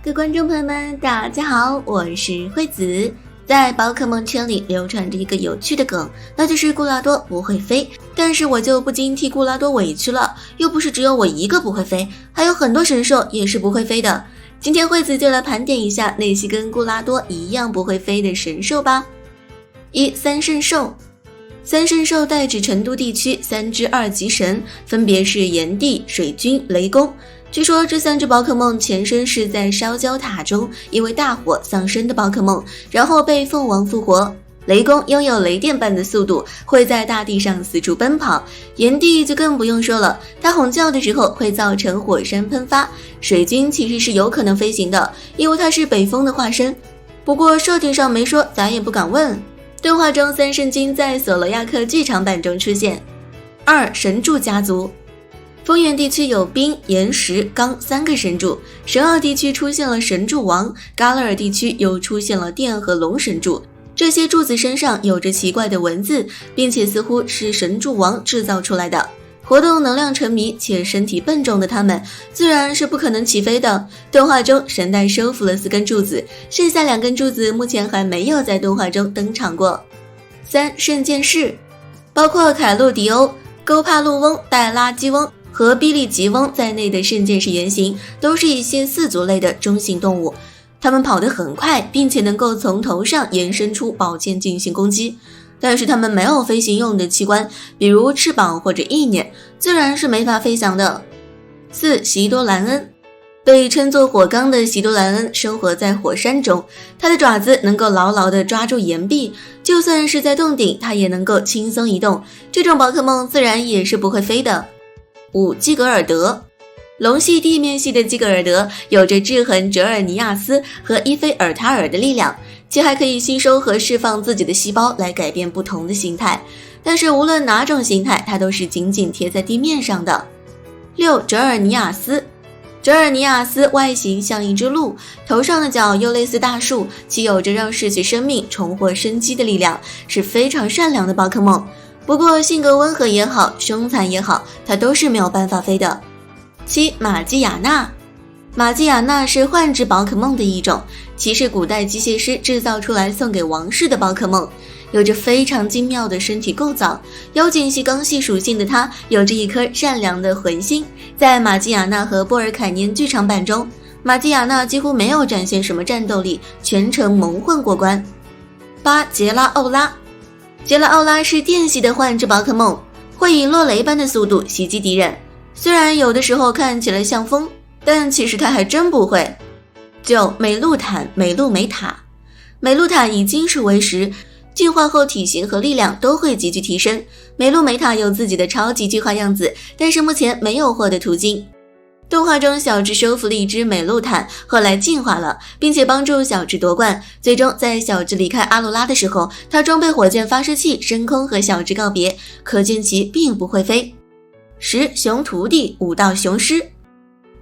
各位观众朋友们，大家好，我是惠子。在宝可梦圈里流传着一个有趣的梗，那就是固拉多不会飞，但是我就不禁替固拉多委屈了，又不是只有我一个不会飞，还有很多神兽也是不会飞的。今天惠子就来盘点一下那些跟固拉多一样不会飞的神兽吧。一、三圣兽。三圣兽代指成都地区3只2级神，分别是炎帝、水君、雷公。据说这3只宝可梦前身是在烧焦塔中因为大火丧生的宝可梦，然后被凤王复活。雷公拥有雷电般的速度，会在大地上四处奔跑。炎帝就更不用说了，他吼叫的时候会造成火山喷发。水君其实是有可能飞行的，因为他是北风的化身，不过设定上没说，咱也不敢问。动画中三圣君在索罗亚克剧场版中出现。2. 神柱家族。风原地区有冰、岩石、钢3个神柱，神奥地区出现了神柱王，嘎勒尔地区又出现了电和龙神柱。这些柱子身上有着奇怪的文字，并且似乎是神柱王制造出来的。活动能量沉迷且身体笨重的他们自然是不可能起飞的。动画中神代收服了4根柱子，剩下2根柱子目前还没有在动画中登场过。3. 圣剑士。包括凯路迪欧、沟帕路翁、戴拉基翁和比利吉翁在内的圣剑士原型都是一些4足类的中型动物，它们跑得很快，并且能够从头上延伸出宝剑进行攻击，但是它们没有飞行用的器官，比如翅膀或者意念，自然是没法飞翔的。4. 席多兰恩。被称作火刚的席多兰恩生活在火山中，它的爪子能够牢牢地抓住岩壁，就算是在洞顶它也能够轻松移动，这种宝可梦自然也是不会飞的。5. 基格尔德。龙系地面系的基格尔德有着制衡哲尔尼亚斯和伊菲尔塔尔的力量，且还可以吸收和释放自己的细胞来改变不同的形态，但是无论哪种形态它都是紧紧贴在地面上的。6. 哲尔尼亚斯。哲尔尼亚斯外形像一只鹿，头上的角又类似大树，其有着让逝去生命重获生机的力量，是非常善良的宝可梦。不过性格温和也好，凶残也好，它都是没有办法飞的。7. 玛基亚娜。玛基亚娜是幻之宝可梦的一种，其是古代机械师制造出来送给王室的宝可梦，有着非常精妙的身体构造。妖精系刚系属性的它有着一颗善良的魂心。在玛基亚娜和波尔凯念剧场版中，玛基亚娜几乎没有展现什么战斗力，全程蒙混过关。8. 杰拉奥拉。杰拉奥拉是电系的幻之宝可梦，会以落雷般的速度袭击敌人，虽然有的时候看起来像风，但其实它还真不会。9. 美露坦、美露美塔。美露坦以金属为食，进化后体型和力量都会急剧提升。美露美塔有自己的超级巨化样子，但是目前没有获得途径。动画中小智收服了一只美露坦，后来进化了，并且帮助小智夺冠。最终在小智离开阿鲁拉的时候，他装备火箭发射器升空和小智告别，可见其并不会飞。10. 熊徒弟、武道雄狮。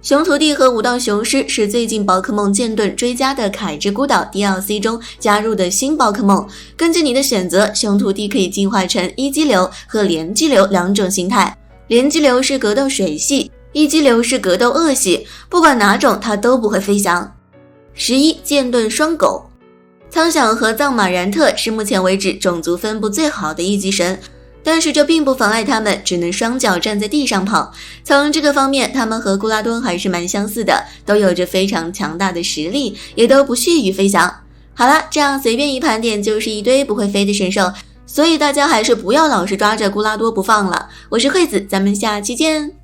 熊徒弟和武道雄狮是最近宝可梦剑盾追加的凯之孤岛 DLC 中加入的新宝可梦，根据你的选择，熊徒弟可以进化成一激流和连激流2种形态。连激流是格斗水系，一激流是格斗恶系，不管哪种它都不会飞翔。11. 剑盾双狗。苍响和藏马然特是目前为止种族分布最好的一级神，但是这并不妨碍他们只能双脚站在地上跑。从这个方面，他们和固拉多还是蛮相似的，都有着非常强大的实力，也都不屑于飞翔。好了，这样随便一盘点就是一堆不会飞的神兽，所以大家还是不要老是抓着固拉多不放了。我是惠子，咱们下期见。